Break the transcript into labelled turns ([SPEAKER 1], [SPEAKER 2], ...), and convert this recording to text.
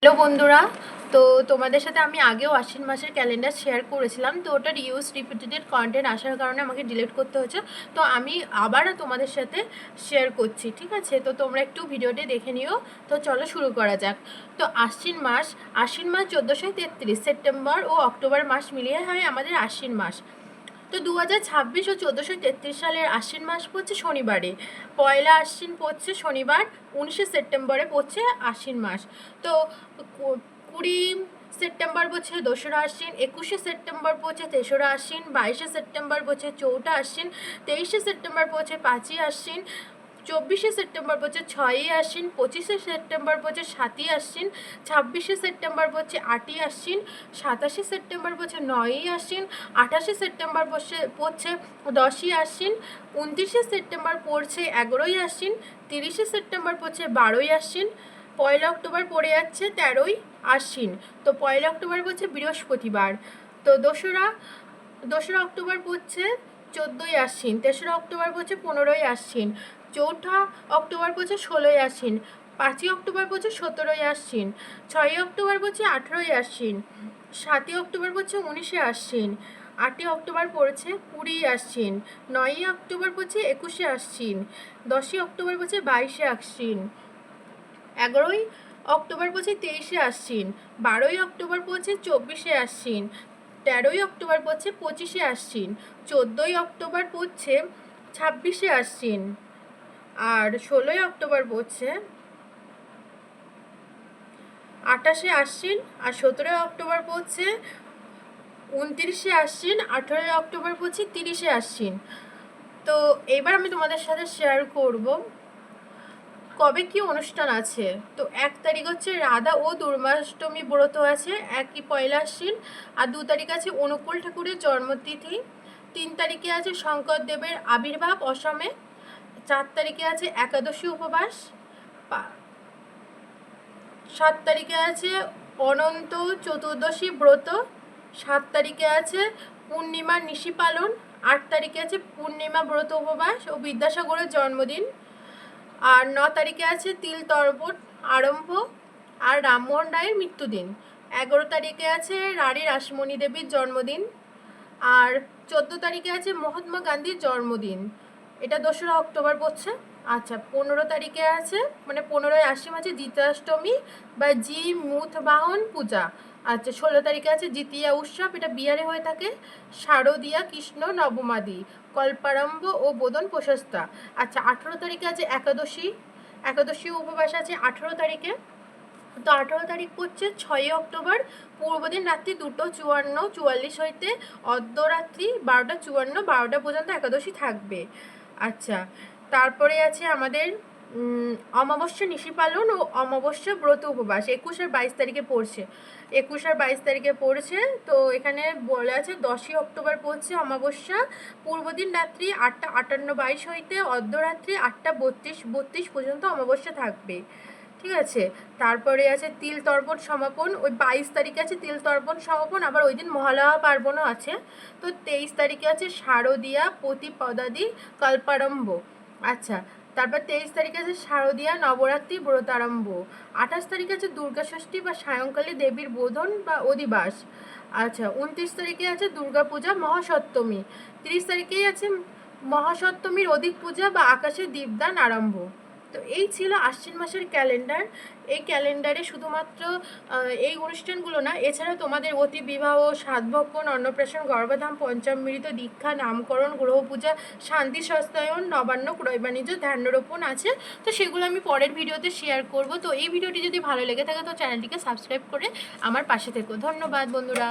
[SPEAKER 1] Hello বন্ধুরা, তো তোমাদের সাথে আমি আগেও আশ্বিন মাসের ক্যালেন্ডার শেয়ার করেছিলাম। তো ওটার রিপিটেড কন্টেন্ট আসার কারণে আমাকে ডিলিট করতে হচ্ছে। তো আমি আবারও তোমাদের সাথে শেয়ার করছি, ঠিক আছে? তো তোমরা একটু ভিডিওটি দেখে নিও। তো চলো শুরু করা যাক। তো আশ্বিন মাস 1433, সেপ্টেম্বর ও অক্টোবর মাস মিলিয়ে হয় আমাদের আশ্বিন মাস। তো 2026 ও 1433 সালের আশ্বিন মাস পড়ছে শনিবারে। পয়লা আশ্বিন পড়ছে শনিবার, 19শে সেপ্টেম্বরে পড়ছে আশ্বিন মাস। তো 20 সেপ্টেম্বর পড়ছে দোসরা আশ্বিন, 21শে সেপ্টেম্বর পড়ছে তেসরা আশ্বিন, 22শে সেপ্টেম্বর পড়ছে চৌঠা আশ্বিন, 23শে সেপ্টেম্বর পড়ছে পাঁচই আশ্বিন, 24শে সেপ্টেম্বর পড়ছে ছয়ই আশ্বিন, 25শে সেপ্টেম্বর পড়ছে সাতই আশ্বিন, 26শে সেপ্টেম্বর পড়ছে আটই আশ্বিন, 27শে সেপ্টেম্বর পড়ছে নয়ই আশ্বিন, 28শে সেপ্টেম্বর পড়ছে দশই আশ্বিন, 29শে সেপ্টেম্বর পড়ছে 11ই আশ্বিন, 30শে সেপ্টেম্বর পড়ছে 12ই আশ্বিন, পয়লা অক্টোবর পড়ে যাচ্ছে 13ই আশ্বিন। তো পয়লা অক্টোবর পড়ছে বৃহস্পতিবার। তো দোসরা অক্টোবর পড়ছে 14ই আশ্বিন, তেসরা অক্টোবর পড়ছে 15ই আশ্বিন, চৌঠা অক্টোবর পড়ছে 16ই আশ্বিন, 5ই অক্টোবর পড়ছে 17ই আশ্বিন, 6ই অক্টোবর পড়ছে 18ই আশ্বিন, 7ই অক্টোবর পড়ছে 19শে আশ্বিন, 8ই অক্টোবর পড়ছে 20ই আশ্বিন, 9ই অক্টোবর পড়ছে 21শে আশ্বিন, 10ই অক্টোবর পড়ছে 22শে আশ্বিন, 11ই অক্টোবর পড়ছে 23শে আশ্বিন, 12ই অক্টোবর পড়ছে 24শে আশ্বিন, 13ই অক্টোবর পড়ছে 25শে আশ্বিন, 14ই অক্টোবর পড়ছে 26শে আশ্বিন, আর 16ই অক্টোবর পড়ছে 28শে আশ্বিন, আর 17ই অক্টোবর পড়ছে 29শে আশ্বিন, 18ই অক্টোবর পড়ছে 30শে আশ্বিন। তো এবার আমি তোমাদের সাথে শেয়ার করব কবে কি অনুষ্ঠান আছে। তো 1 তারিখ হচ্ছে রাধা ও দুর্গাষ্টমী ব্রত আছে, একই পয়লা আশ্বিন। আর 2 তারিখ আছে অনুকূল ঠাকুরের জন্মতিথি। 3 তারিখে আছে শঙ্করদেবের আবির্ভাব অসমে। 4 তারিখে আছে একাদশী উপবাস। 7 তারিখে আছে অনন্ত চতুর্দশী ব্রত। 7 তারিখে আছে পূর্ণিমার নিশি পালন। 8 তারিখে আছে পূর্ণিমা ব্রত উপবাস ও বিদ্যাসাগরের জন্মদিন। আর 9 তারিখে আছে তিল তর্পণ আরম্ভ আর রামমোহন রায়ের মৃত্যুদিন। 11 তারিখে আছে রানী রাসমণি দেবীর জন্মদিন। আর 14 তারিখে আছে মহাত্মা গান্ধীর জন্মদিন। এটা 2রা অক্টোবর পড়ছে। আচ্ছা, 15 তারিখে আছে, মানে 15ই আশ্বিন আছে জিতাষ্টমী বা জি মুথ বাহন পূজা। আচ্ছা, 16 তারিখে আছে জিতিয়া উৎসব, এটা বিহারে হয়ে থাকে। শারদীয়া কৃষ্ণ নবমাদি, কল্পারম্ভ ও বোধন প্রশস্তা। আচ্ছা, 18 তারিখে আছে একাদশী উপবাস আছে 18 তারিখে। তো 18 তারিখ পড়ছে 6ই অক্টোবর, পূর্বদিন রাত্রি 2:54-44 হইতে অর্ধরাত্রি 12:54, 12টা পর্যন্ত একাদশী থাকবে। আচ্ছা, তারপরে আছে আমাদের অমাবস্যা নিশি পালন ও অমাবস্যা ব্রত উপবাস 21 আর 22 তারিখে পড়ছে। 21 আর 22 তারিখে পড়ছে। তো এখানে বলে আছে 10ই অক্টোবর পড়ছে অমাবস্যা, পূর্বদিন রাত্রি 8:58-22 হইতে অর্ধরাত্রি 8:32 পর্যন্ত অমাবস্যা থাকবে, ঠিক আছে। তারপরে আছে তিল তর্পণ সমাপন, ওই 22 তারিখে আছে তিল তর্পণ সমাপন, আবার ওই দিন মহালয়া পার্বণও আছে। তো 23 তারিখে আছে শারদীয়া প্রতিপদাদি কল্পারম্ভ। আচ্ছা, তারপর 23 তারিখে আছে শারদীয়া নবরাত্রি ব্রতারম্ভ। 28 তারিখে আছে দুর্গা ষষ্ঠী বা সায়ংকালী দেবীর বোধন বা অধিবাস। আচ্ছা, 29 তারিখে আছে দুর্গা পূজা মহাসপ্তমী। 30 তারিখেই আছে মহাসপ্তমীর অধিক পূজা বা আকাশে দীপদান আরম্ভ। তো এই ছিল আশ্বিন মাসের ক্যালেন্ডার। এই ক্যালেন্ডারে শুধুমাত্র এই অনুষ্ঠানগুলো না, এছাড়া তোমাদের অতি বিবাহ, সাধভক্ষণ, অন্নপ্রাশন, গর্ভধাম, পঞ্চামৃত, দীক্ষা, নামকরণ, গ্রহ পূজা, শান্তি সস্তায়ন, নবান্ন, ক্রয় বাণিজ্য, ধান্যরোপণ আছে। তো সেগুলো আমি পরের ভিডিওতে শেয়ার করব। তো এই ভিডিওটি যদি ভালো লেগে থাকে তো চ্যানেলটিকে সাবস্ক্রাইব করে আমার পাশে থেকো। ধন্যবাদ বন্ধুরা।